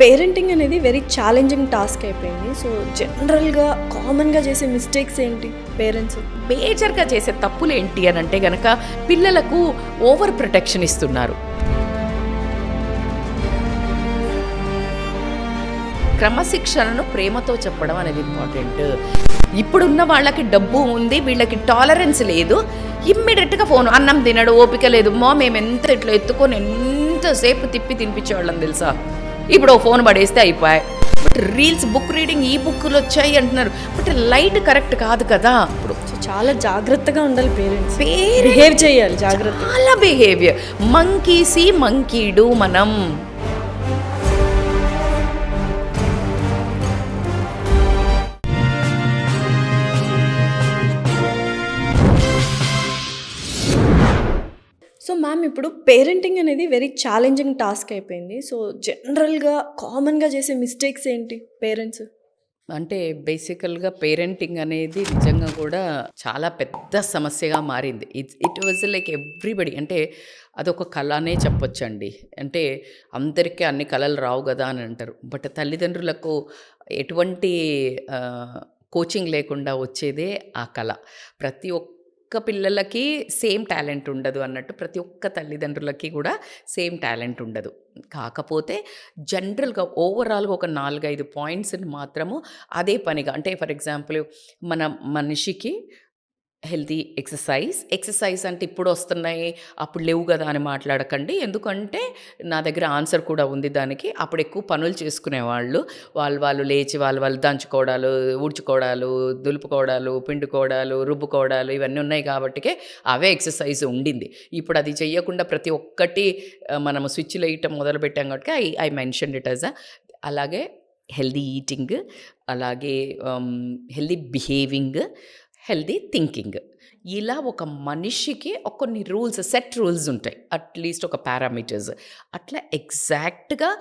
Parenting అనేది very challenging task అయిపోయింది. So, జనరల్‌గా కామన్‌గా చేసే మిస్టేక్స్ ఏంటి పేరెంట్స్? మేజర్‌గా చేసే తప్పులేంటి అనంటే గనక పిల్లలకు ఓవర్ ప్రొటెక్షన్ ఇస్తున్నారు. క్రమశిక్షణను ప్రేమతో చెప్పడం అనేది ఇంపార్టెంట్. ఇప్పుడున్న వాళ్ళకి డబ్బు ఉంది, వీళ్ళకి టాలరెన్స్ లేదు. ఇమ్మీడియట్‌గా ఫోన్, అన్నం తినడు, ఓపిక లేదు. మేము ఎంత ఇట్లా ఎత్తుకొని ఎంతసేపు తిప్పి తినిపించేవాళ్ళం తెలుసా? ఇప్పుడు ఓ ఫోన్ పడేస్తే అయిపోయాయి. బట్ రీల్స్, బుక్ రీడింగ్, ఈ బుక్కులు వచ్చాయి అంటున్నారు. బట్ లైట్ కరెక్ట్ కాదు కదా. ఇప్పుడు చాలా జాగ్రత్తగా ఉండాలి పేరెంట్స్. బిహేవ్ చేయాలి జాగ్రత్తగా. చాలా బిహేవియర్. మంకీసి మంకీడు మనం. సో, మ్యామ్ ఇప్పుడు పేరెంటింగ్ అనేది వెరీ ఛాలెంజింగ్ టాస్క్ అయిపోయింది. సో, జనరల్‌గా కామన్‌గా చేసే మిస్టేక్స్ ఏంటి పేరెంట్స్? అంటే బేసికల్‌గా పేరెంటింగ్ అనేది నిజంగా కూడా చాలా పెద్ద సమస్యగా మారింది. ఇట్ వాజ్ లైక్ ఎవ్రీబడి, అంటే అదొక కళ అనే చెప్పొచ్చండి. అంటే అందరికీ అన్ని కళలు రావు గదా అని అంటారు. బట్ తల్లిదండ్రులకు ఎటువంటి కోచింగ్ లేకుండా వచ్చేదే ఆ కళ. ప్రతి ఒక్క పిల్లలకి సేమ్ టాలెంట్ ఉండదు అన్నట్టు, ప్రతి ఒక్క తల్లిదండ్రులకి కూడా సేమ్ టాలెంట్ ఉండదు. కాకపోతే జనరల్‌గా ఓవరాల్‌గా ఒక 4, 5 పాయింట్స్‌ని మాత్రము అదే పనిగా, అంటే ఫర్ ఎగ్జాంపుల్ మన మనిషికి హెల్తీ ఎక్సర్సైజ్ అంటే ఇప్పుడు వస్తున్నాయి, అప్పుడు లేవు కదా అని మాట్లాడకండి. ఎందుకంటే నా దగ్గర ఆన్సర్ కూడా ఉంది దానికి. అప్పుడు ఎక్కువ పనులు చేసుకునేవాళ్ళు. వాళ్ళు లేచి వాళ్ళు దంచుకోవడాలు, ఊడ్చుకోవడాలు, దులుపుకోవడాలు, పిండుకోవడాలు, రుబ్బుకోవడాలు ఇవన్నీ ఉన్నాయి కాబట్టికే అవే ఎక్సర్సైజ్ ఉండింది. ఇప్పుడు అది చెయ్యకుండా ప్రతి ఒక్కటి మనము స్విచ్‌లు వేయటం మొదలుపెట్టాం కాబట్టి ఐ మెన్షన్డ్ ఇట్ యాజ్ అలాగే హెల్తీ ఈటింగ్, అలాగే హెల్తీ బిహేవింగ్, హెల్తీ థింకింగ్. ఇలా ఒక మనిషికి కొన్ని సెట్ రూల్స్ ఉంటాయి. అట్లీస్ట్ ఒక పారామీటర్స్. అట్లా ఎగ్జాక్ట్‌గా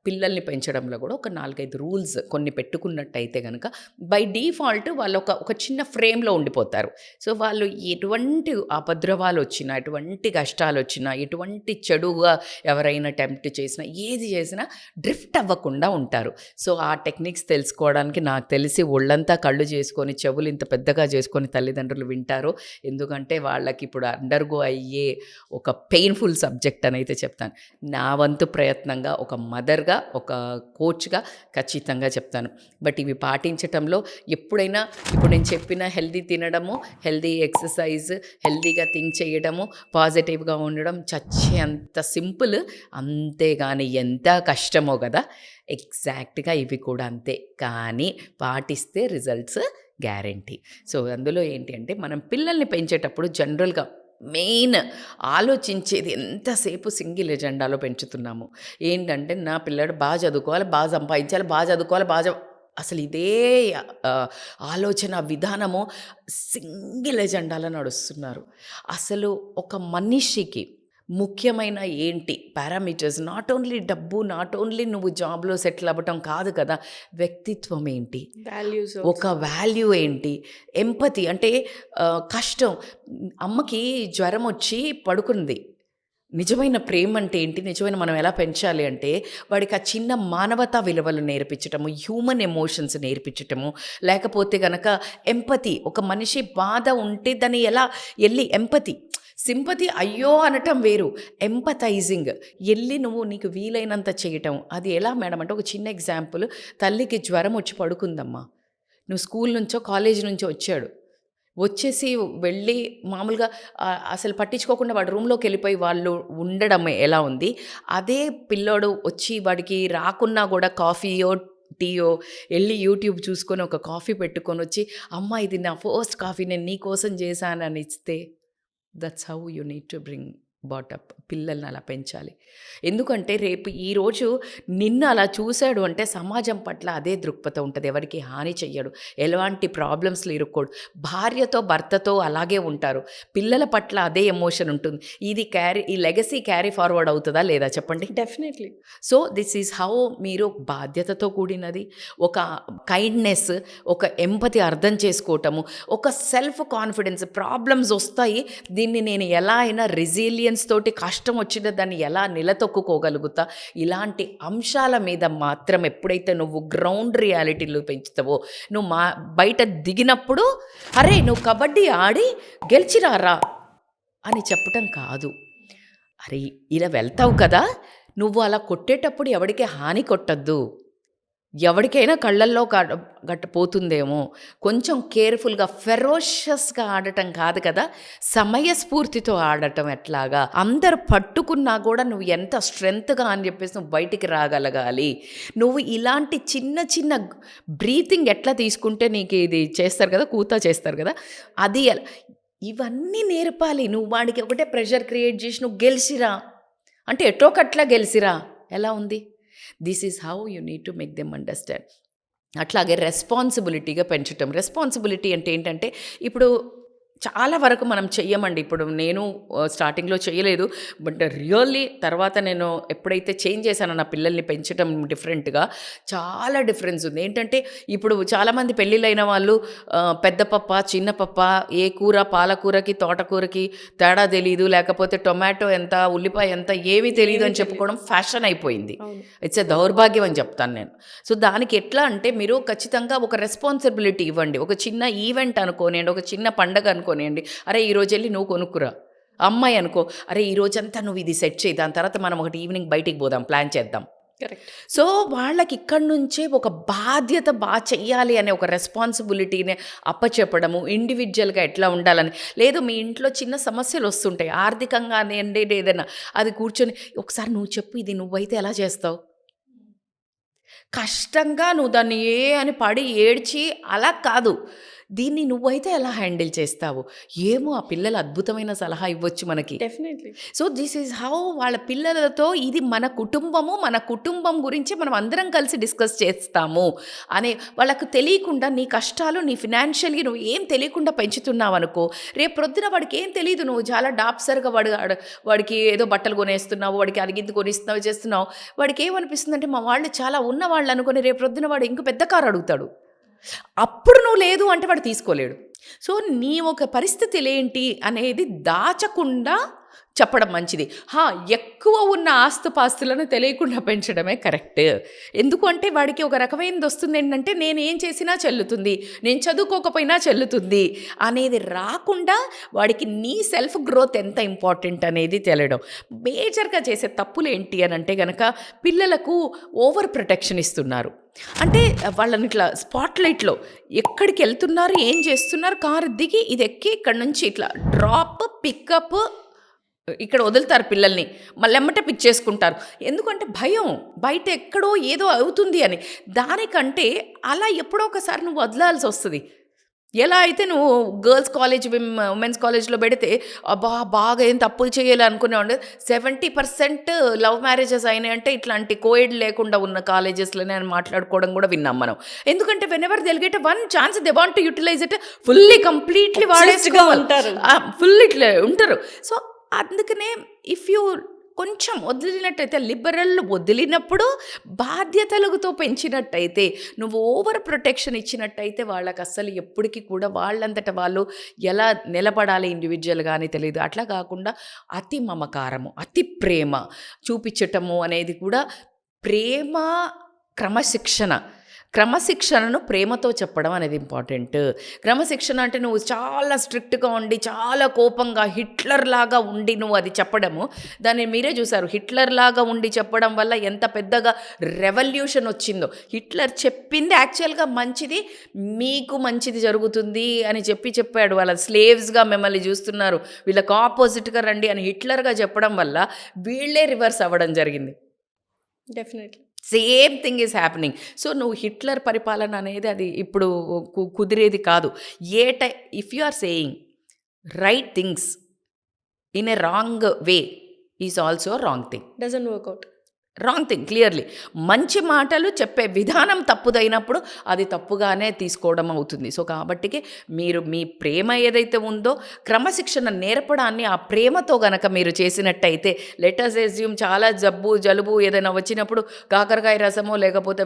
పిల్లల్ని పెంచడంలో కూడా ఒక 4, 5 రూల్స్ కొన్ని పెట్టుకున్నట్టయితే గనక బై డిఫాల్ట్ వాళ్ళు ఒక చిన్న ఫ్రేమ్‌లో ఉండిపోతారు. సో, వాళ్ళు ఎటువంటి అపద్రవాలు వచ్చినా, ఎటువంటి కష్టాలు వచ్చినా, ఎటువంటి చెడుగా ఎవరైనా టెంప్ట్ చేసినా, ఏది చేసినా డ్రిఫ్ట్ అవ్వకుండా ఉంటారు. సో, ఆ టెక్నిక్స్ తెలుసుకోవడానికి నాకు తెలిసి ఒళ్ళంతా కళ్ళు చేసుకొని, చెవులు ఇంత పెద్దగా చేసుకొని తల్లిదండ్రులు వింటారు. ఎందుకంటే వాళ్ళకి ఇప్పుడు అండర్‌గో అయ్యే ఒక పెయిన్‌ఫుల్ సబ్జెక్ట్ అని అయితే చెప్తాను. నా వంతు ప్రయత్నంగా ఒక మదర్‌గా, ఒక కోచ్‌గా ఖచ్చితంగా చెప్తాను. బట్ ఇవి పాటించటంలో ఎప్పుడైనా, ఇప్పుడు నేను చెప్పిన హెల్తీ తినడము, హెల్తీ ఎక్సర్సైజ్, హెల్తీగా థింక్ చేయడము, పాజిటివ్‌గా ఉండడం చచ్చేంత సింపుల్. అంతేగాని ఎంత కష్టమో కదా! ఎగ్జాక్ట్‌గా ఇవి కూడా అంతే. కానీ పాటిస్తే రిజల్ట్స్ గ్యారంటీ. సో, అందులో ఏంటి అంటే మనం పిల్లల్ని పెంచేటప్పుడు జనరల్‌గా మెయిన్ ఆలోచించేది ఎంతసేపు సింగిల్ ఎజెండాలో పెంచుతున్నాము. ఏంటంటే నా పిల్లాడు బాగా చదువుకోవాలి, బాగా సంపాదించాలి, బాగా చదువుకోవాలి, అసలు ఇదే ఆలోచన విధానము సింగిల్ ఎజెండాలో నడుస్తున్నారు. అసలు ఒక మనిషికి ముఖ్యమైన ఏంటి పారామీటర్స్? నాట్ ఓన్లీ డబ్బు, నాట్ ఓన్లీ నువ్వు జాబ్‌లో సెటిల్ అవ్వటం కాదు కదా! వ్యక్తిత్వం ఏంటి? వాల్యూస్ ఒక వాల్యూ ఏంటి? ఎంపతి అంటే కష్టం. అమ్మకి జ్వరం వచ్చి పడుకుంది. నిజమైన ప్రేమ అంటే ఏంటి? నిజమైన మనం ఎలా పెంచాలి అంటే, వాడికి ఆ చిన్న మానవతా విలువలు నేర్పించటము, హ్యూమన్ ఎమోషన్స్ నేర్పించటము, లేకపోతే గనక ఎంపతి. ఒక మనిషి బాధ ఉంటే దాన్ని ఎలా సింపతి అయ్యో అనటం వేరు. ఎంపథైజింగ్ నువ్వు నీకు వీలైనంత చేయటం. అది ఎలా మేడం అంటే, ఒక చిన్న ఎగ్జాంపుల్. తల్లికి జ్వరం వచ్చి పడుకుందమ్మా. నువ్వు స్కూల్ నుంచో కాలేజీ నుంచో వచ్చేసి వెళ్ళి మామూలుగా అసలు పట్టించుకోకుండా వాడు రూమ్‌లోకి వెళ్ళిపోయి వాళ్ళు ఉండడం ఎలా ఉంది, అదే పిల్లోడు వచ్చి వాడికి రాకున్నా కూడా కాఫీయో, టీయో వెళ్ళి యూట్యూబ్ చూసుకొని ఒక కాఫీ పెట్టుకొని వచ్చి, అమ్మ ఇది నా ఫస్ట్ కాఫీ, నేను నీ కోసం చేశానని ఇస్తే, that's how you need to bring బాటప్. పిల్లల్ని అలా పెంచాలి. ఎందుకంటే రేపు ఈరోజు నిన్ను అలా చూశాడు అంటే సమాజం పట్ల అదే దృక్పథం ఉంటుంది. ఎవరికి హాని చెయ్యడు, ఎలాంటి ప్రాబ్లమ్స్‌లో ఇరుక్కోడు. భార్యతో భర్తతో అలాగే ఉంటారు. పిల్లల పట్ల అదే ఎమోషన్ ఉంటుంది. ఈ లెగసీ క్యారీ ఫార్వర్డ్ అవుతుందా లేదా చెప్పండి? Definitely. So, this is how మీరు బాధ్యతతో కూడినది, ఒక కైండ్నెస్, ఒక ఎంపతి అర్థం చేసుకోవటము, ఒక సెల్ఫ్ కాన్ఫిడెన్స్. ప్రాబ్లమ్స్ వస్తాయి, దీన్ని నేను ఎలా అయినా రెసిలియంట్ రెసిలియన్స్ తోటి కష్టం వచ్చిన దాన్ని ఎలా నిలతొక్కుకోగలుగుతా, ఇలాంటి అంశాల మీద మాత్రం ఎప్పుడైతే నువ్వు గ్రౌండ్ రియాలిటీలో పెంచుతావో, నువ్వు బయట దిగినప్పుడు అరే నువ్వు కబడ్డీ ఆడి గెలిచిరారా అని చెప్పటం కాదు. అరే ఇలా వెళ్తావు కదా, నువ్వు అలా కొట్టేటప్పుడు ఎవరికి హాని కొట్టద్దు, ఎవరికైనా కళ్ళల్లో పోతుందేమో, కొంచెం కేర్ఫుల్గా ఫెరోషియస్గా ఆడటం కాదు కదా, సమయస్ఫూర్తితో ఆడటం. ఎట్లాగా అందరు పట్టుకున్నా కూడా నువ్వు ఎంత స్ట్రెంగ్త్గా అని చెప్పేసి నువ్వు బయటికి రాగలగాలి. నువ్వు ఇలాంటి చిన్న చిన్న బ్రీతింగ్ ఎట్లా తీసుకుంటే నీకు ఇది చేస్తారు కదా, కూతా చేస్తారు కదా, అది ఇవన్నీ నేర్పాలి. నువ్వు వాడికి ఒకటే ప్రెషర్ క్రియేట్ చేసి నువ్వు గెలిచిరా అంటే ఎటోకట్లా గెలిచిరా ఎలా ఉంది? This is how you need to make them understand. అట్లాగే రెస్పాన్సిబిలిటీగా పెంచటం. రెస్పాన్సిబిలిటీ అంటే ఏంటంటే, ఇప్పుడు చాలా వరకు మనం చెయ్యమండి. ఇప్పుడు నేను స్టార్టింగ్లో చేయలేదు, బట్ రియల్లీ తర్వాత నేను ఎప్పుడైతే చేంజ్ చేశానో నా పిల్లల్ని పెంచడం డిఫరెంట్గా, చాలా డిఫరెన్స్ ఉంది. ఏంటంటే ఇప్పుడు చాలామంది పెళ్ళిళ్ళైన వాళ్ళు పెద్ద పప్ప చిన్న పప్ప, ఏ కూర పాలకూరకి తోటకూరకి తేడా తెలియదు, లేకపోతే టొమాటో ఎంత ఉల్లిపాయ ఎంత ఏమీ తెలియదు అని చెప్పుకోవడం ఫ్యాషన్ అయిపోయింది. ఇట్స్ ఎ దౌర్భాగ్యం అని చెప్తాను నేను. సో దానికి ఎట్లా అంటే, మీరు ఖచ్చితంగా ఒక రెస్పాన్సిబిలిటీ ఇవ్వండి. ఒక చిన్న ఈవెంట్ అనుకోనియండి, ఒక చిన్న పండగ అనుకోనియండి, అరే ఈరోజు వెళ్ళి నువ్వు కొనుక్కురా. అమ్మాయి అనుకో, అరే ఈరోజంతా నువ్వు ఇది సెట్ చేయి, దాని తర్వాత మనం ఒకటి ఈవినింగ్ బయటికి పోదాం, ప్లాన్ చేద్దాం. కరెక్ట్. సో వాళ్ళకి ఇక్కడి నుంచే ఒక బాధ్యత బాగా చెయ్యాలి అనే ఒక రెస్పాన్సిబిలిటీని అప్పచెప్పడము, ఇండివిజువల్గా ఎట్లా ఉండాలని. లేదు మీ ఇంట్లో చిన్న సమస్యలు వస్తుంటాయి, ఆర్థికంగా అండి ఏదైనా, అది కూర్చొని ఒకసారి నువ్వు చెప్పు, ఇది నువ్వైతే ఎలా చేస్తావు, కష్టంగా నువ్వు దాన్ని అని పడి ఏడ్చి అలా కాదు, దీన్ని నువ్వైతే ఎలా హ్యాండిల్ చేస్తావు, ఏమో ఆ పిల్లలు అద్భుతమైన సలహా ఇవ్వచ్చు మనకి. Definitely. So this is how వాళ్ళ పిల్లలతో, ఇది మన కుటుంబము, మన కుటుంబం గురించి మనం అందరం కలిసి డిస్కస్ చేస్తాము అనే వాళ్ళకు తెలియకుండా, నీ కష్టాలు నీ ఫినాన్షియల్గా నువ్వు ఏం తెలియకుండా పెంచుతున్నావు అనుకో, రేపు ప్రొద్దున వాడికి ఏం తెలియదు, నువ్వు చాలా డాప్సర్గా వాడికి ఏదో బట్టలు కొనేస్తున్నావు, వాడికి అడిగింది కొనిస్తున్నావు చేస్తున్నావు, వాడికి ఏమనిపిస్తుంది అంటే మా వాళ్ళు చాలా ఉన్నవాళ్ళు అనుకుని రేపు ప్రొద్దున వాడు ఇంకో పెద్ద కారు అడుగుతాడు. అప్పుడు నువ్వు లేదు అంటే వాడు తీసుకోలేడు. సో నీ ఒక పరిస్థితులు ఏంటి అనేది దాచకుండా చెప్పడం మంచిది. ఎక్కువ ఉన్న ఆస్తుపాస్తులను తెలియకుండా పెంచడమే కరెక్ట్. ఎందుకంటే వాడికి ఒక రకమైనది వస్తుంది ఏంటంటే, నేను ఏం చేసినా చెల్లుతుంది, నేను చదువుకోకపోయినా చెల్లుతుంది అనేది రాకుండా వాడికి నీ సెల్ఫ్ గ్రోత్ ఎంత ఇంపార్టెంట్ అనేది తెలియడం. మేజర్గా చేసే తప్పులు ఏంటి అని అంటే కనుక, పిల్లలకు ఓవర్ ప్రొటెక్షన్ ఇస్తున్నారు. అంటే వాళ్ళని ఇట్లా స్పాట్లైట్లో ఎక్కడికి వెళ్తున్నారు, ఏం చేస్తున్నారు, కారు దిగి ఇది ఎక్కి ఇక్కడ నుంచి ఇట్లా డ్రాప్ పికప్ ఇక్కడ వదులుతారు పిల్లల్ని, మళ్ళీ ఎమ్మటే పిచ్చేసుకుంటారు. ఎందుకంటే భయం, బయట ఎక్కడో ఏదో అవుతుంది అని. దానికంటే అలా ఎప్పుడో ఒకసారి నువ్వు వదలాల్సి వస్తుంది. ఎలా అయితే నువ్వు గర్ల్స్ కాలేజ్ ఉమెన్స్ కాలేజ్లో పెడితే బాగా ఏం తప్పులు చేయాలి అనుకునేవాడు, 70% లవ్ మ్యారేజెస్ అయినాయి అంటే ఇట్లాంటి కోయిడ్ లేకుండా ఉన్న కాలేజెస్లోనే అని మాట్లాడుకోవడం కూడా విన్నాం మనం. ఎందుకంటే whenever they'll get one chance they want to utilise it fully completely వాడేసుగా ఉంటారు, ఫుల్ ఇట్లా ఉంటారు. సో అందుకనే ఇఫ్ యూ కొంచెం వదిలినట్టయితే, లిబరల్ వదిలినప్పుడు బాధ్యతలతో పెంచినట్టయితే, నువ్వు ఓవర్ ప్రొటెక్షన్ ఇచ్చినట్టయితే వాళ్ళకి అస్సలు ఎప్పటికీ కూడా వాళ్ళంతట వాళ్ళు ఎలా నిలబడాలి ఇండివిజువల్గా అని తెలియదు. అట్లా కాకుండా అతి మమకారము, అతి ప్రేమ చూపించటము అనేది కూడా ప్రేమ, క్రమశిక్షణను ప్రేమతో చెప్పడం అనేది ఇంపార్టెంట్. క్రమశిక్షణ అంటే నువ్వు చాలా స్ట్రిక్ట్గా ఉండి, చాలా కోపంగా హిట్లర్ లాగా ఉండి నువ్వు అది చెప్పడము, దాన్ని మీరే చూసారు. హిట్లర్ లాగా ఉండి చెప్పడం వల్ల ఎంత పెద్దగా రెవల్యూషన్ వచ్చిందో. హిట్లర్ చెప్పింది యాక్చువల్గా మంచిది, మీకు మంచిది జరుగుతుంది అని చెప్పాడు. వాళ్ళ స్లేవ్స్గా మిమ్మల్ని చూస్తున్నారు, వీళ్ళకి ఆపోజిట్గా రండి అని హిట్లర్గా చెప్పడం వల్ల వీళ్ళే రివర్స్ అవ్వడం జరిగింది. Definitely same thing is happening. So నువ్వు హిట్లర్ పరిపాలన అనేది అది ఇప్పుడు కుదిరేది కాదు. If you are saying right things in a wrong way is also wrong thing. Doesn't work out. Wrong thing clearly. మంచి మాటలు చెప్పే విధానం తప్పుదైనప్పుడు అది తప్పుగానే తీసుకోవడం అవుతుంది. సో కాబట్టికి మీరు మీ ప్రేమ ఏదైతే ఉందో క్రమశిక్షణ నేర్పడాన్ని ఆ ప్రేమతో గనక మీరు చేసినట్టయితే, లెటస్ ఎస్యూమ్ చాలా జలుబు ఏదైనా వచ్చినప్పుడు కాకరకాయ రసమో లేకపోతే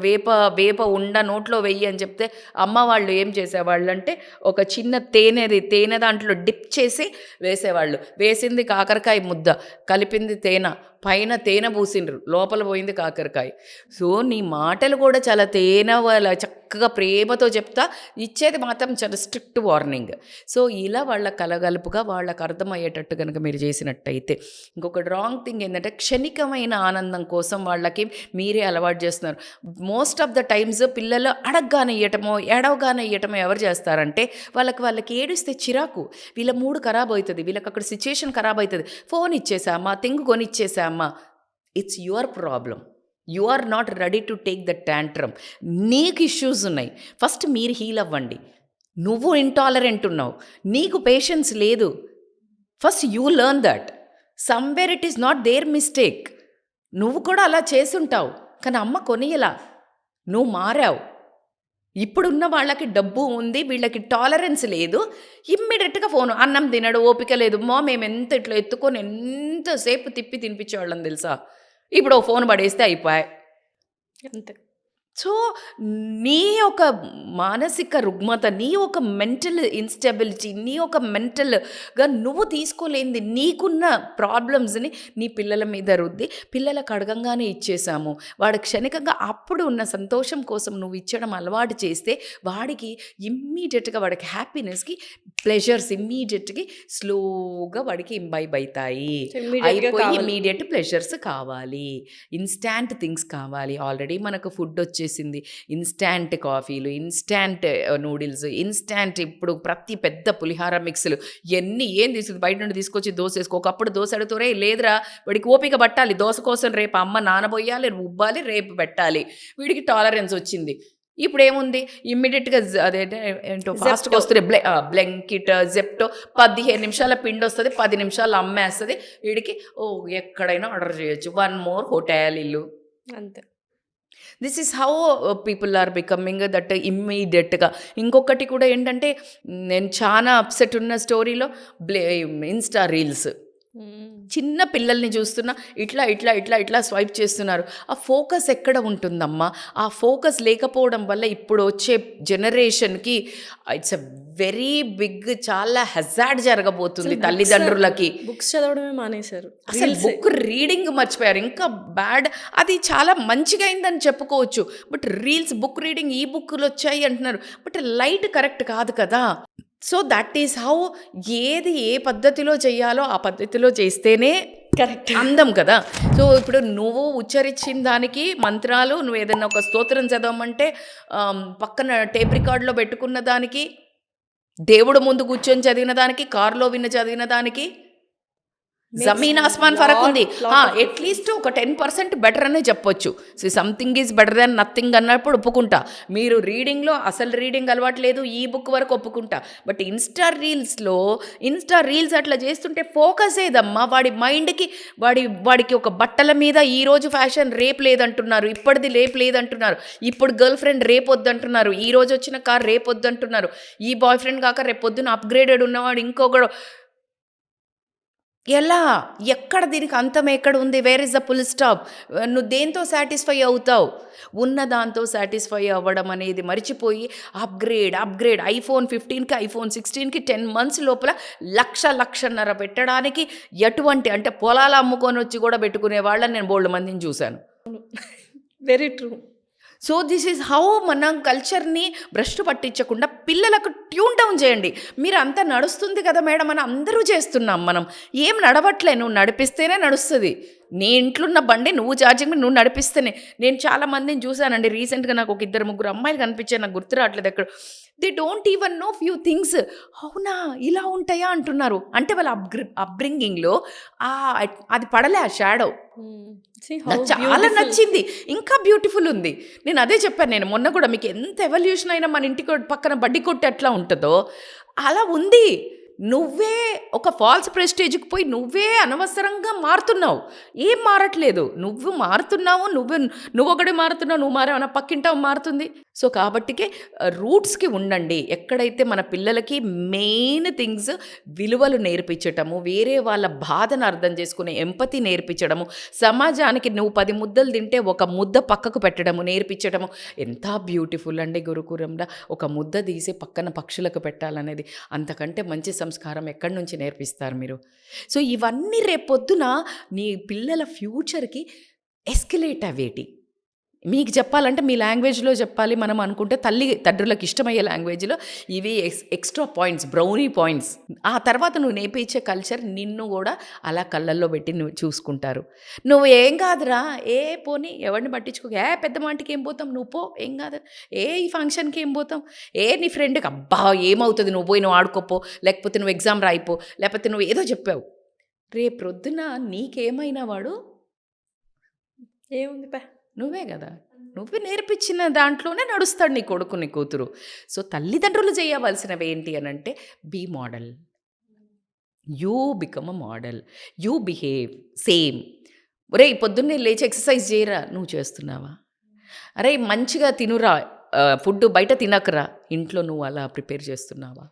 వేప ఉండ నోట్లో వెయ్యి అని చెప్తే అమ్మ వాళ్ళు ఏం చేసేవాళ్ళు అంటే ఒక చిన్న తేనె దాంట్లో డిప్ చేసి వేసేవాళ్ళు. వేసింది కాకరకాయ ముద్ద, కలిపింది తేనె, పైన తేనె పూసిండ్రు, లోపల పోయింది కాకరకాయ. సో నీ మాటలు కూడా చాలా చక్కగా ప్రేమతో చెప్తా, ఇచ్చేది మాత్రం చాలా స్ట్రిక్ట్ వార్నింగ్. సో ఇలా వాళ్ళ కలగలుపుగా వాళ్ళకు అర్థమయ్యేటట్టు కనుక మీరు చేసినట్టయితే. ఇంకొక రాంగ్ థింగ్ ఏంటంటే క్షణికమైన ఆనందం కోసం వాళ్ళకి మీరే అలవాటు చేస్తున్నారు. మోస్ట్ ఆఫ్ ద టైమ్స్ పిల్లలు అడగగానే ఇవ్వటమో ఏడవగానే ఇవ్వటమో ఎవరు చేస్తారంటే వాళ్ళకి ఏడుస్తే చిరాకు, వీళ్ళ మూడు ఖరాబ్ అవుతుంది, వీళ్ళకి అక్కడ సిచ్యుయేషన్ ఖరాబ్ అవుతుంది, ఫోన్ ఇచ్చేసామా, తింగు కొనిచ్చేసామా. It's your problem. You are not ready to take the tantrum. నీకు ఇష్యూస్ ఉన్నాయి, ఫస్ట్ మీరు హీల్ అవ్వండి. నువ్వు ఇంటాలరెంట్ ఉన్నావు, నీకు పేషెన్స్ లేదు, first you learn that. Somewhere it is not there mistake. నువ్వు కూడా అలా చేసుంటావు, కానీ అమ్మ కొనియలా, నువ్వు మారావు. ఇప్పుడున్న వాళ్ళకి డబ్బు ఉంది, వీళ్ళకి టాలరెన్స్ లేదు, ఇమ్మీడియట్గా ఫోను. అన్నం తినడు, ఓపిక లేదు, మేము ఎంత ఇట్లా ఎత్తుకొని ఎంతసేపు తిప్పి తినిపించేవాళ్ళం తెలుసా. ఇప్పుడు ఓ ఫోన్ పడేస్తే అయిపోయాయి అంతే. సో నీ ఒక మానసిక రుగ్మత, నీ ఒక మెంటల్ ఇన్స్టెబిలిటీ, నీ ఒక మెంటల్గా నువ్వు తీసుకోలేనిది, నీకున్న ప్రాబ్లమ్స్ని నీ పిల్లల మీద రుద్ది పిల్లలకు అడగంగానే ఇచ్చేసాము. వాడు క్షణికంగా అప్పుడు ఉన్న సంతోషం కోసం నువ్వు ఇచ్చడం అలవాటు చేస్తే వాడికి ఇమ్మీడియట్గా వాడికి హ్యాపీనెస్కి ప్లెజర్స్ ఇమ్మీడియట్గా స్లోగా వాడికి ఇంబైబ్ అవుతాయి. అయిపోయి ఇమ్మీడియట్ ప్లెజర్స్ కావాలి, ఇన్స్టాంట్ థింగ్స్ కావాలి. ఆల్రెడీ మనకు ఫుడ్ వచ్చేసింది, ఇన్స్టాంట్ కాఫీలు, ఇన్స్టాంట్ నూడిల్స్, ఇన్స్టాంట్ ఇప్పుడు ప్రతి పెద్ద పులిహార మిక్స్లు ఏం తీసుకుంది బయట నుండి తీసుకొచ్చి దోశ వేసుకో. ఒకప్పుడు దోశ అడుగుతారే, లేదురా వాడికి ఓపిక పట్టాలి, దోశ కోసం రేపు అమ్మ నానబోయాలి, ఉబ్బాలి, రేపు పెట్టాలి. వీడికి టాలరెన్స్ వచ్చింది. ఇప్పుడు ఏముంది, ఇమ్మీడియట్గా ఏంటో ఫాస్ట్గా వస్తుంది, బ్లెంకిట్, జెప్టో, 15 నిమిషాల పిండి వస్తుంది, 10 నిమిషాలు అమ్మేస్తుంది. వీడికి ఎక్కడైనా ఆర్డర్ చేయొచ్చు, 1 మోర్ హోటల్ ఇల్లు. అంతే. This is how people are becoming that ఇమ్మీడియట్గా. ఇంకొకటి కూడా ఏంటంటే, నేను చాలా అప్సెట్ ఉన్న స్టోరీలో ఇన్స్టా రీల్స్. చిన్న పిల్లల్ని చూస్తున్నా, ఇట్లా స్వైప్ చేస్తున్నారు. ఆ ఫోకస్ ఎక్కడ ఉంటుందమ్మా? ఆ ఫోకస్ లేకపోవడం వల్ల ఇప్పుడు వచ్చే జనరేషన్కి ఇట్స్ అ వెరీ బిగ్, చాలా హెజార్డ్ జరగబోతుంది తల్లిదండ్రులకి. బుక్స్ చదవడమే మానేశారు, అసలు బుక్ రీడింగ్ మర్చిపోయారు. ఇంకా బ్యాడ్, అది చాలా మంచిగా అయిందని చెప్పుకోవచ్చు. బట్ రీల్స్, బుక్ రీడింగ్, ఈ బుక్లు వచ్చాయి అంటున్నారు, బట్ లైట్ కరెక్ట్ కాదు కదా. సో దట్ ఈస్ హౌ, ఏది ఏ పద్ధతిలో చెయ్యాలో ఆ పద్ధతిలో చేస్తేనే కరెక్ట్, అందం కదా. సో ఇప్పుడు నువ్వు ఉచ్చరించిన దానికి మంత్రాలు, నువ్వు ఏదైనా ఒక స్తోత్రం చదవమంటే పక్కన టేప్ రికార్డులో పెట్టుకున్న దానికి, దేవుడు ముందు కూర్చొని చదివిన దానికి, కారులో చదివిన దానికి జమీన్ ఆస్మాన్ ఫరక్ ఉంది. అట్లీస్ట్ ఒక 10% బెటర్ అనే చెప్పొచ్చు. So something is better than nothing అన్నప్పుడు ఒప్పుకుంటా. మీరు రీడింగ్లో అసలు రీడింగ్ అలవాట్లేదు, ఈ బుక్ వరకు ఒప్పుకుంటా. బట్ ఇన్స్టా రీల్స్ అట్లా చేస్తుంటే ఫోకస్ ఏదమ్మా? వాడి మైండ్కి, వాడికి ఒక బట్టల మీద ఈరోజు ఫ్యాషన్ రేపు లేదంటున్నారు, ఇప్పటిది రేపు లేదంటున్నారు, ఇప్పుడు గర్ల్ ఫ్రెండ్ రేపు వద్దంటున్నారు, ఈ రోజు వచ్చిన కార్ రేపు వద్దంటున్నారు, ఈ బాయ్ ఫ్రెండ్ కాక రేపు పొద్దున అప్గ్రేడెడ్ ఉన్నవాడు ఇంకొకడు. ఎలా, ఎక్కడ దీనికి అంతం ఎక్కడ ఉంది? Where is the full stop? నువ్వు దేంతో సాటిస్ఫై అవుతావు? ఉన్న దాంతో సాటిస్ఫై అవ్వడం అనేది మర్చిపోయి అప్గ్రేడ్ ఐఫోన్ 15కి ఐఫోన్ 16కి 10 months లోపల 1,00,000 పెట్టడానికి ఎటువంటి, అంటే పొలాలు అమ్ముకొని వచ్చి కూడా పెట్టుకునే వాళ్ళని నేను బోల్డ్ మందిని చూశాను. Very true. So this is how మనం కల్చర్ని భ్రష్టు పట్టించకుండా పిల్లలకు ట్యూన్ డౌన్ చేయండి. మీరు అంతా నడుస్తుంది కదా మేడం అని అందరూ చేస్తున్నాం, మనం ఏం నడవట్లే. నువ్వు నడిపిస్తేనే నడుస్తుంది. నీ ఇంట్లో ఉన్న బండి నువ్వు ఛార్జింగ్ నువ్వు నడిపిస్తేనే. నేను చాలా మందిని చూశానండి, రీసెంట్గా నాకు ఒక 2-3 అమ్మాయిలు కనిపించారు, నాకు గుర్తు రావట్లేదు ఎక్కడ. They don't even know few things. అవునా ఇలా ఉంటాయా అంటున్నారు. అంటే వాళ్ళ అప్బ్రింగింగ్లో అది పడలే ఆ షాడో. నాకు చాలా నచ్చింది, ఇంకా బ్యూటిఫుల్ ఉంది. నేను అదే చెప్పాను, నేను మొన్న కూడా, మీకు ఎంత ఎవల్యూషన్ అయినా మన ఇంటికి పక్కన బడ్డీ కొట్టు ఎట్లా ఉంటుందో అలా ఉంది. నువ్వే ఒక ఫాల్స్ ప్రెస్టేజ్కి పోయి నువ్వే అనవసరంగా మారుతున్నావు. ఏం మారట్లేదు, నువ్వు మారుతున్నావు, నువ్వు ఒకటి మారుతున్నావు, నువ్వు మారేమన్నా పక్కింటావు మారుతుంది. సో కాబట్టికే రూట్స్కి ఉండండి. ఎక్కడైతే మన పిల్లలకి మెయిన్ థింగ్స్ విలువలు నేర్పించటము, వేరే వాళ్ళ బాధను అర్థం చేసుకునే ఎంపతి నేర్పించడము, సమాజానికి నువ్వు 10 ముద్దలు తింటే ఒక ముద్ద పక్కకు పెట్టడము నేర్పించడము. ఎంత బ్యూటిఫుల్ అండి గురుకులంలో ఒక ముద్ద తీసి పక్కన పక్షులకు పెట్టాలనేది. అంతకంటే మంచి సంస్కారం ఎక్కడి నుంచి నేర్పిస్తారు మీరు? సో ఇవన్నీ రేపొద్దున నీ పిల్లల ఫ్యూచర్కి ఎస్కలేట్ అవేటి. మీకు చెప్పాలంటే మీ లాంగ్వేజ్లో చెప్పాలి మనం అనుకుంటే తండ్రులకు ఇష్టమయ్యే లాంగ్వేజ్లో ఇవి ఎక్స్ట్రా పాయింట్స్, బ్రౌనీ పాయింట్స్. ఆ తర్వాత నువ్వు నేర్పించే కల్చర్ నిన్ను కూడా అలా కళ్ళల్లో పెట్టి నువ్వు చూసుకుంటారు. నువ్వు ఏం కాదురా, పోనీ ఎవరిని పట్టించుకో, పెద్ద మాటికి ఏం పోతాం, నువ్వు పో, ఏం కాదు, ఈ ఫంక్షన్కి ఏం పోతాం, నీ ఫ్రెండ్కి అబ్బా ఏమవుతుంది, నువ్వు పోయి నువ్వు ఆడుకోపో, లేకపోతే నువ్వు ఎగ్జామ్ రాయిపో, లేకపోతే నువ్వు ఏదో చెప్పావు. రేపొద్దున నీకేమైనా వాడు ఏముంది నువ్వే కదా, నువ్వే నేర్పించిన దాంట్లోనే నడుస్తాడు నీ కొడుకు నీ కూతురు. సో తల్లిదండ్రులు చేయవలసినవి ఏంటి అని అంటే, be model, you become a model, you behave same. ఒరే పొద్దున్నే లేచి ఎక్సర్సైజ్ చేయరా, నువ్వు చేస్తున్నావా? అరే మంచిగా తినురా, ఫుడ్ బయట తినకరా, ఇంట్లో నువ్వు అలా ప్రిపేర్ చేస్తున్నావా?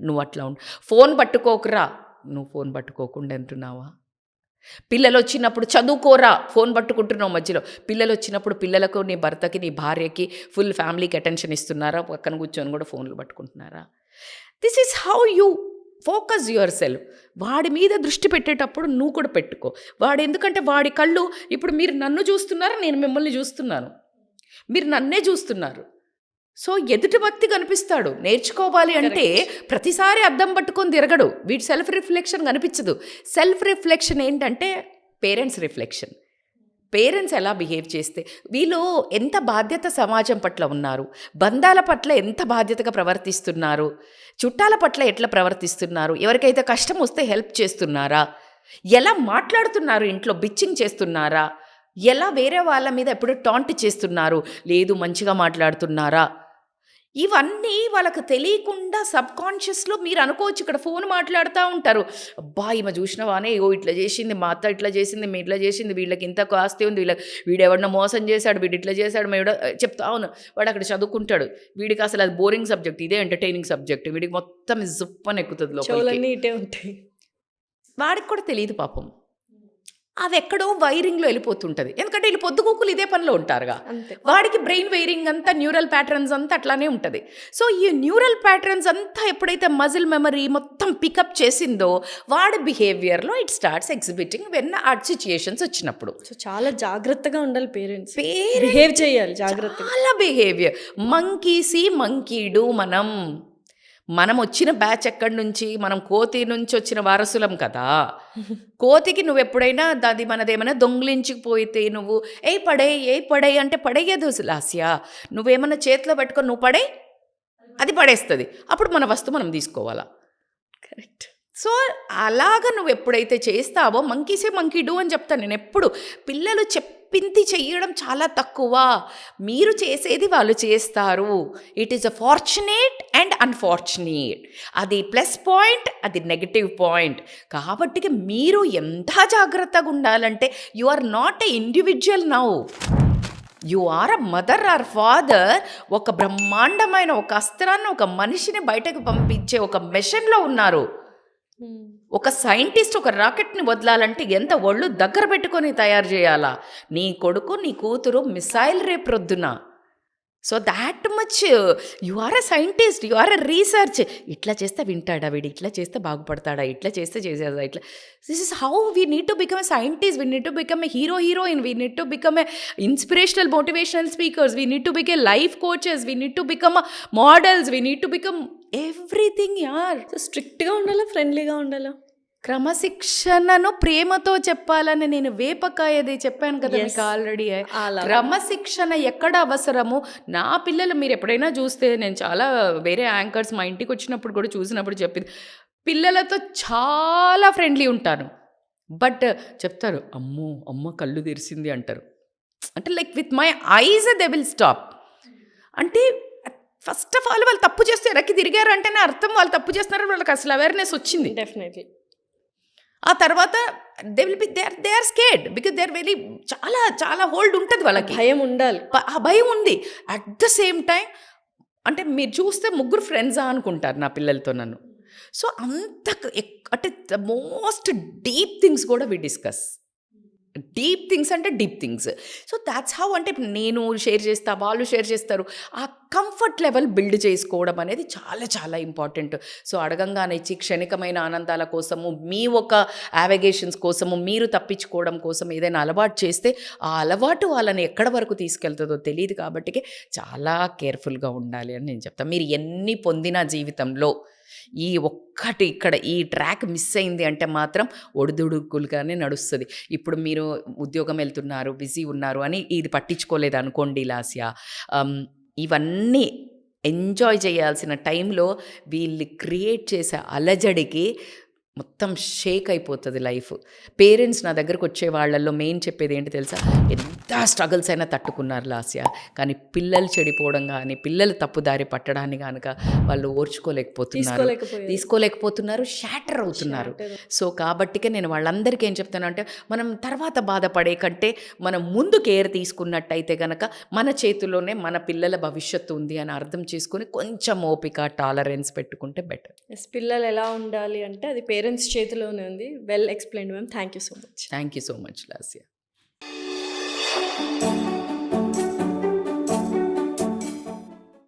నువ్వు అట్లా ఫోన్ పట్టుకోకరా, నువ్వు ఫోన్ పట్టుకోకుండా అంటున్నావా? పిల్లలు వచ్చినప్పుడు చదువుకోరా, ఫోన్ పట్టుకుంటున్నావు మధ్యలో. పిల్లలు వచ్చినప్పుడు పిల్లలకు, నీ భర్తకి, నీ భార్యకి, ఫుల్ ఫ్యామిలీకి అటెన్షన్ ఇస్తున్నారా? పక్కన కూర్చొని కూడా ఫోన్లు పట్టుకుంటున్నారా? This is how you focus yourself. వాడి మీద దృష్టి పెట్టేటప్పుడు నువ్వు కూడా పెట్టుకో. ఎందుకంటే వాడి కళ్ళు ఇప్పుడు మీరు నన్ను చూస్తున్నారా, నేను మిమ్మల్ని చూస్తున్నాను, మీరు నన్నే చూస్తున్నారు. సో ఎదుటి వ్యక్తి కనిపిస్తాడు. నేర్చుకోవాలి అంటే ప్రతిసారి అద్దం పట్టుకొని తిరగడు. వీటి సెల్ఫ్ రిఫ్లెక్షన్ కనిపించదు. సెల్ఫ్ రిఫ్లెక్షన్ ఏంటంటే పేరెంట్స్ రిఫ్లెక్షన్. పేరెంట్స్ ఎలా బిహేవ్ చేస్తే, వీళ్ళు ఎంత బాధ్యత సమాజం పట్ల ఉన్నారు, బంధాల పట్ల ఎంత బాధ్యతగా ప్రవర్తిస్తున్నారు, చుట్టాల పట్ల ఎట్లా ప్రవర్తిస్తున్నారు, ఎవరికైతే కష్టం వస్తే హెల్ప్ చేస్తున్నారా, ఎలా మాట్లాడుతున్నారు, ఇంట్లో బిచ్చింగ్ చేస్తున్నారా, ఎలా వేరే వాళ్ళ మీద ఎప్పుడు టాంట్ చేస్తున్నారు, లేదు మంచిగా మాట్లాడుతున్నారా, ఇవన్నీ వాళ్ళకు తెలియకుండా సబ్కాన్షియస్లో మీరు అనుకోవచ్చు. ఇక్కడ ఫోన్ మాట్లాడుతూ ఉంటారు, అబ్బా ఈమె చూసినవానే, ఇట్లా చేసింది, మా అత్త ఇట్లా చేసింది, మీ ఇట్లా చేసింది, వీళ్ళకి ఇంత ఆస్తి ఉంది, వీడు ఎవడన్నా మోసం చేశాడు, వీడు ఇట్లా చేశాడు, మేము చెప్తా అవును. వాడు అక్కడ చదువుకుంటాడు, వీడికి అసలు అది బోరింగ్ సబ్జెక్ట్, ఇదే ఎంటర్టైనింగ్ సబ్జెక్ట్, వీడికి మొత్తం జుప్పని ఎక్కుతుంది లోపలికి. ఇటే ఉంటాయి. వాడికి కూడా తెలియదు పాపం, అవి ఎక్కడో వైరింగ్లో వెళ్ళిపోతుంటుంది. ఎందుకంటే వీళ్ళు పొద్దుగూకులు ఇదే పనిలో ఉంటారుగా. వాడికి బ్రెయిన్ వైరింగ్ అంతా, న్యూరల్ ప్యాటర్న్స్ అంతా అట్లానే ఉంటుంది. సో ఈ న్యూరల్ ప్యాటర్న్స్ అంతా ఎప్పుడైతే మజిల్ మెమరీ మొత్తం పికప్ చేసిందో, వాడి బిహేవియర్లో ఇట్ స్టార్ట్స్ ఎగ్జిబిటింగ్ వెన్ ఆ సిచ్యుయేషన్స్ వచ్చినప్పుడు. సో చాలా జాగ్రత్తగా ఉండాలి పేరెంట్స్, బిహేవ్ చేయాలి జాగ్రత్తగా. చాలా బిహేవియర్ మంకీసి మంకీడు. మనం వచ్చిన బ్యాచ్ ఎక్కడి నుంచి, మనం కోతి నుంచి వచ్చిన వారసులం కదా. కోతికి నువ్వు ఎప్పుడైనా దాది మనదేమైనా దొంగిలించిపోయితే నువ్వు పడే అంటే పడేయదు లాస్యా. నువ్వేమన్నా చేతిలో పెట్టుకొని నువ్వు అది పడేస్తుంది. అప్పుడు మన వస్తువు మనం తీసుకోవాలా. కరెక్ట్. సో అలాగా నువ్వు ఎప్పుడైతే చేస్తావో, మంకీసే మంకీ డూ అని చెప్తాను నేను ఎప్పుడు. పిల్లలు చెప్పింది చెయ్యడం చాలా తక్కువ, మీరు చేసేది వాళ్ళు చేస్తారు. It is a fortunate and unfortunate. అది ప్లస్ పాయింట్, అది నెగటివ్ పాయింట్. కాబట్టి మీరు ఎంత జాగ్రత్తగా ఉండాలంటే, you are not a individual now, you are a mother or father. ఒక బ్రహ్మాండమైన ఒక అస్త్రాన్ని, ఒక మనిషిని బయటకు పంపించే ఒక మెషిన్లో ఉన్నారు. ఒక సైంటిస్ట్ ఒక రాకెట్ని వదలాలంటే ఎంత ఒళ్ళు దగ్గర పెట్టుకొని తయారు చేయాలా. నీ కొడుకు నీ కూతురు మిసైల్ రేపొద్దున. So that much you are a scientist, you are a research. ఇట్లా చేస్తే వింటాడా వీడు, ఇట్లా చేస్తే బాగుపడతాడా, ఇట్లా చేస్తే చేసేదా, ఇట్లా. This is how we need to become a scientist, we need to become a heroine, we need to become a inspirational motivational speakers, we need to become a life coaches, we need to become models, we need to become everything. యార్ స్ట్రిక్ట్గా ఉండాలా, ఫ్రెండ్లీగా ఉండాలా, క్రమశిక్షణను ప్రేమతో చెప్పాలని నేను వేపకాయది చెప్పాను కదా మీకు ఆల్రెడీ. క్రమశిక్షణ ఎక్కడ అవసరము. నా పిల్లలు మీరు ఎప్పుడైనా చూస్తే, నేను చాలా వేరే యాంకర్స్ మా ఇంటికి వచ్చినప్పుడు కూడా చూసినప్పుడు చెప్పింది, పిల్లలతో చాలా ఫ్రెండ్లీ ఉంటాను. బట్ చెప్తారు, అమ్మ కళ్ళు తెరిసింది అంటారు. అంటే like with my eyes they will stop. అంటే ఫస్ట్ ఆఫ్ ఆల్ వాళ్ళు తప్పు చేస్తే వెనక్కి తిరిగారు అంటేనే అర్థం వాళ్ళు తప్పు చేస్తున్నారని వాళ్ళకి అసలు అవేర్నెస్ వచ్చింది. డెఫినెట్లీ. ఆ తర్వాత they will be they are scared because they are very చాలా చాలా హోల్డ్ ఉంటుంది వాళ్ళకి, భయం ఉండాలి. ఆ భయం ఉంది. అట్ ద సేమ్ టైం అంటే మీరు చూస్తే ముగ్గురు ఫ్రెండ్సా అనుకుంటారు నా పిల్లలతో నన్ను. సో అంత అంటే ద మోస్ట్ డీప్ థింగ్స్ కూడా వి డిస్కస్. డీప్ థింగ్స్ అంటే deep things. So that's how అంటే ఇప్పుడు నేను షేర్ చేస్తా, వాళ్ళు షేర్ చేస్తారు. ఆ కంఫర్ట్ లెవెల్ బిల్డ్ చేసుకోవడం అనేది చాలా చాలా ఇంపార్టెంట్. సో అడగంగానే ఇచ్చి క్షణికమైన ఆనందాల కోసము, మీ ఒక యావిగేషన్స్ కోసము, మీరు తప్పించుకోవడం కోసం ఏదైనా అలవాటు చేస్తే ఆ అలవాటు వాళ్ళని ఎక్కడ వరకు తీసుకెళ్తుందో తెలియదు. కాబట్టి చాలా కేర్ఫుల్గా ఉండాలి అని నేను చెప్తాను. మీరు ఎన్ని పొందినా జీవితంలో ఈ ఒక్కటి ఇక్కడ ఈ ట్రాక్ మిస్ అయింది అంటే మాత్రం ఒడిదుడుకులుగానే నడుస్తుంది. ఇప్పుడు మీరు ఉద్యోగం వెళ్తున్నారు, బిజీ ఉన్నారు అని ఇది పట్టించుకోలేదు అనుకోండి లాస్య, ఇవన్నీ ఎంజాయ్ చేయాల్సిన టైంలో వీళ్ళు క్రియేట్ చేసే అలజడికి మొత్తం షేక్ అయిపోతుంది లైఫ్. పేరెంట్స్ నా దగ్గరకు వచ్చే వాళ్ళల్లో మెయిన్ చెప్పేది ఏంటి తెలుసా, ఎంత స్ట్రగుల్స్ అయినా తట్టుకున్నారు లాస్య, కానీ పిల్లలు చెడిపోవడం కానీ పిల్లలు తప్పుదారి పట్టడాన్ని కనుక వాళ్ళు తీసుకోలేకపోతున్నారు, షాటర్ అవుతున్నారు. సో కాబట్టికే నేను వాళ్ళందరికీ ఏం చెప్తాను అంటే, మనం తర్వాత బాధపడే కంటే మనం ముందు కేర్ తీసుకున్నట్టయితే కనుక మన చేతిలోనే మన పిల్లల భవిష్యత్తు ఉంది అని అర్థం చేసుకుని కొంచెం ఓపిక టాలరెన్స్ పెట్టుకుంటే బెటర్. పిల్లలు ఎలా ఉండాలి అంటే అది పేరెంట్స్ చేతిలోనే ఉంది. Well explained ma'am. Thank you so much. Thank you so much Lasya.